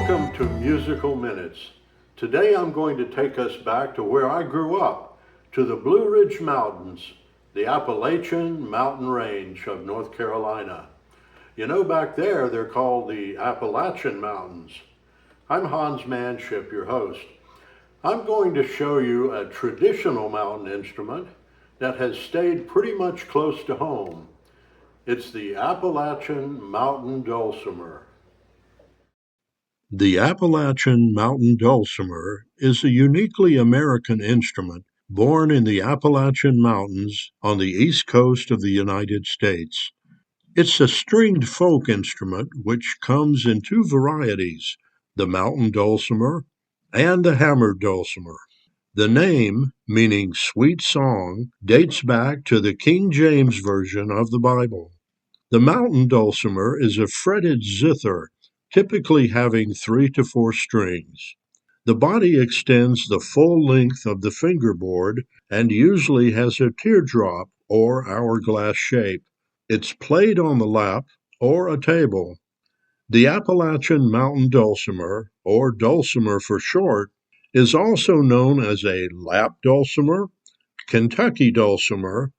Welcome to Musical Minutes. Today I'm going to take us back to where I grew up, to the Blue Ridge Mountains, the Appalachian Mountain Range of North Carolina. You know, back there they're called the Appalachian Mountains. I'm Hans Manship, your host. I'm going to show you a traditional mountain instrument that has stayed pretty much close to home. It's the Appalachian Mountain Dulcimer. The Appalachian Mountain Dulcimer is a uniquely American instrument born in the Appalachian Mountains on the east coast of the United States. It's a stringed folk instrument which comes in two varieties, the mountain dulcimer and the hammered dulcimer. The name, meaning sweet song, dates back to the King James Version of the Bible. The mountain dulcimer is a fretted zither, typically having 3 to 4 strings. The body extends the full length of the fingerboard and usually has a teardrop or hourglass shape. It's played on the lap or a table. The Appalachian Mountain Dulcimer, or dulcimer for short, is also known as a lap dulcimer, Kentucky dulcimer,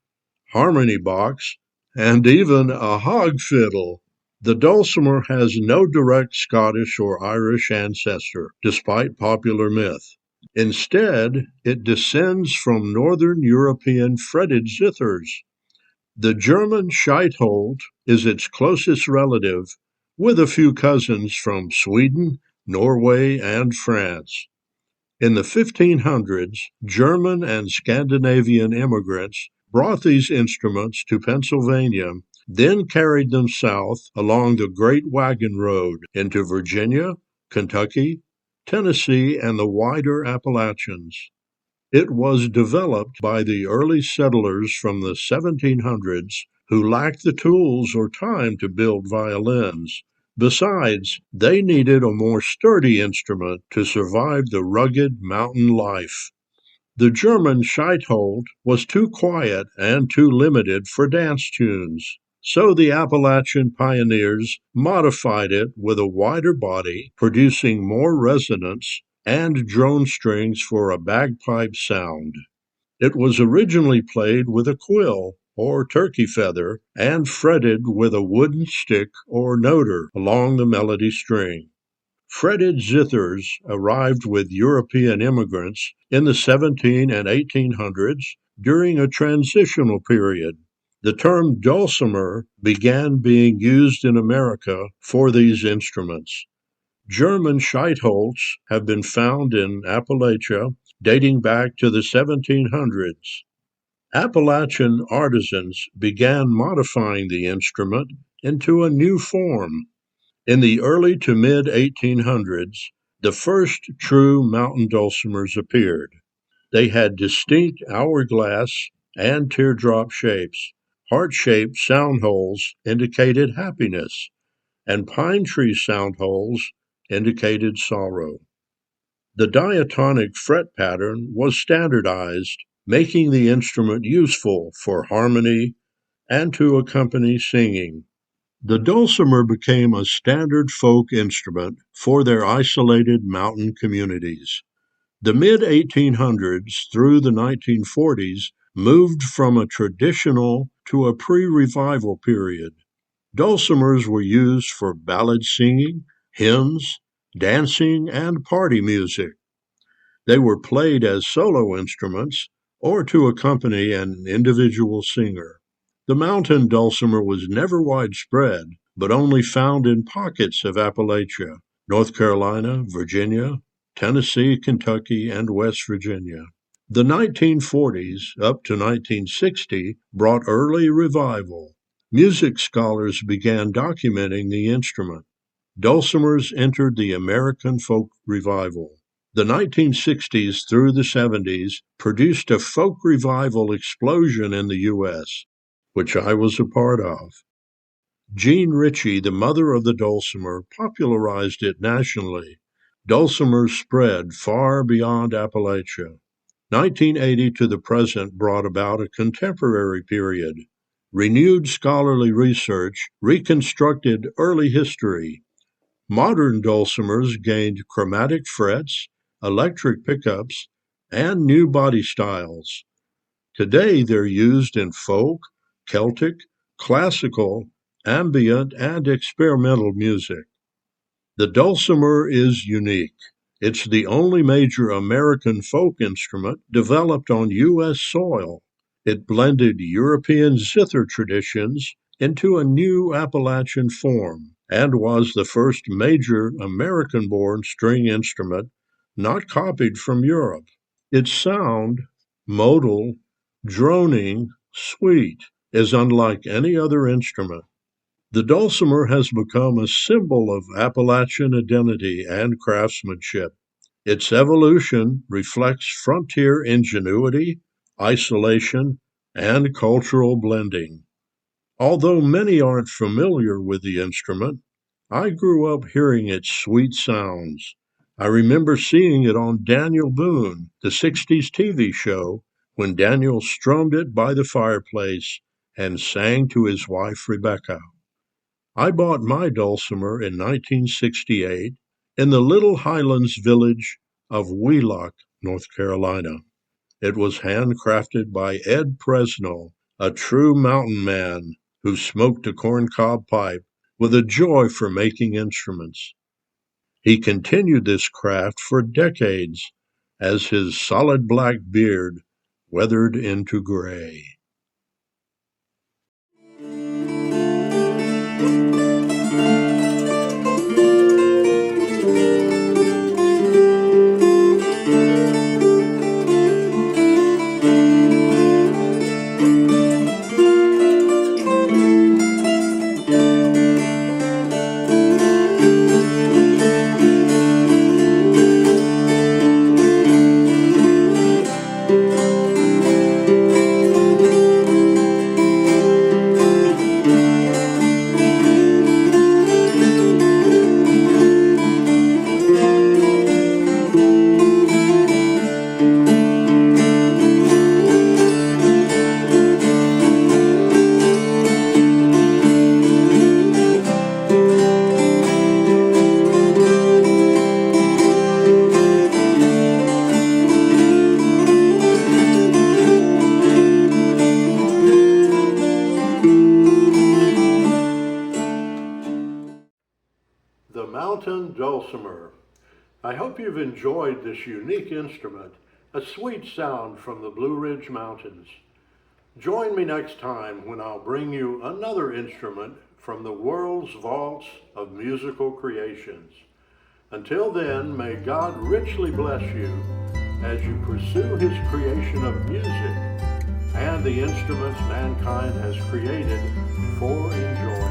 harmony box, and even a hog fiddle. The dulcimer has no direct Scottish or Irish ancestor, despite popular myth. Instead, it descends from Northern European fretted zithers. The German Scheitholt is its closest relative, with a few cousins from Sweden, Norway, and France. In the 1500s, German and Scandinavian immigrants brought these instruments to Pennsylvania, then carried them south along the Great Wagon Road into Virginia, Kentucky, Tennessee, and the wider Appalachians. It was developed by the early settlers from the 1700s who lacked the tools or time to build violins. Besides, they needed a more sturdy instrument to survive the rugged mountain life. The German Scheitholt was too quiet and too limited for dance tunes, so the Appalachian pioneers modified it with a wider body, producing more resonance and drone strings for a bagpipe sound. It was originally played with a quill, or turkey feather, and fretted with a wooden stick or noter along the melody string. Fretted zithers arrived with European immigrants in the 17 and 1800s during a transitional period. The term dulcimer began being used in America for these instruments. German Scheitholts have been found in Appalachia dating back to the 1700s. Appalachian artisans began modifying the instrument into a new form. In the early to mid-1800s, the first true mountain dulcimers appeared. They had distinct hourglass and teardrop shapes. Heart-shaped sound holes indicated happiness, and pine tree sound holes indicated sorrow. The diatonic fret pattern was standardized, making the instrument useful for harmony and to accompany singing. The dulcimer became a standard folk instrument for their isolated mountain communities. The mid-1800s through the 1940s moved from a traditional to a pre-revival period. Dulcimers were used for ballad singing, hymns, dancing, and party music. They were played as solo instruments or to accompany an individual singer. The mountain dulcimer was never widespread, but only found in pockets of Appalachia, North Carolina, Virginia, Tennessee, Kentucky, and West Virginia. The 1940s up to 1960 brought early revival. Music scholars began documenting the instrument. Dulcimers entered the American folk revival. The 1960s through the 70s produced a folk revival explosion in the U.S., which I was a part of. Jean Ritchie, the mother of the dulcimer, popularized it nationally. Dulcimers spread far beyond Appalachia. 1980 to the present brought about a contemporary period. Renewed scholarly research reconstructed early history. Modern dulcimers gained chromatic frets, electric pickups, and new body styles. Today they're used in folk, Celtic, classical, ambient, and experimental music. The dulcimer is unique. It's the only major American folk instrument developed on U.S. soil. It blended European zither traditions into a new Appalachian form and was the first major American-born string instrument not copied from Europe. Its sound, modal, droning, sweet, is unlike any other instrument. The dulcimer has become a symbol of Appalachian identity and craftsmanship. Its evolution reflects frontier ingenuity, isolation, and cultural blending. Although many aren't familiar with the instrument, I grew up hearing its sweet sounds. I remember seeing it on Daniel Boone, the 60s TV show, when Daniel strummed it by the fireplace and sang to his wife Rebecca. I bought my dulcimer in 1968 in the little highlands village of Wheelock, North Carolina. It was handcrafted by Ed Presnell, a true mountain man who smoked a corncob pipe with a joy for making instruments. He continued this craft for decades as his solid black beard weathered into gray. The mountain dulcimer. I hope you've enjoyed this unique instrument, a sweet sound from the Blue Ridge Mountains. Join me next time when I'll bring you another instrument from the world's vaults of musical creations. Until then, may God richly bless you as you pursue his creation of music and the instruments mankind has created for enjoyment.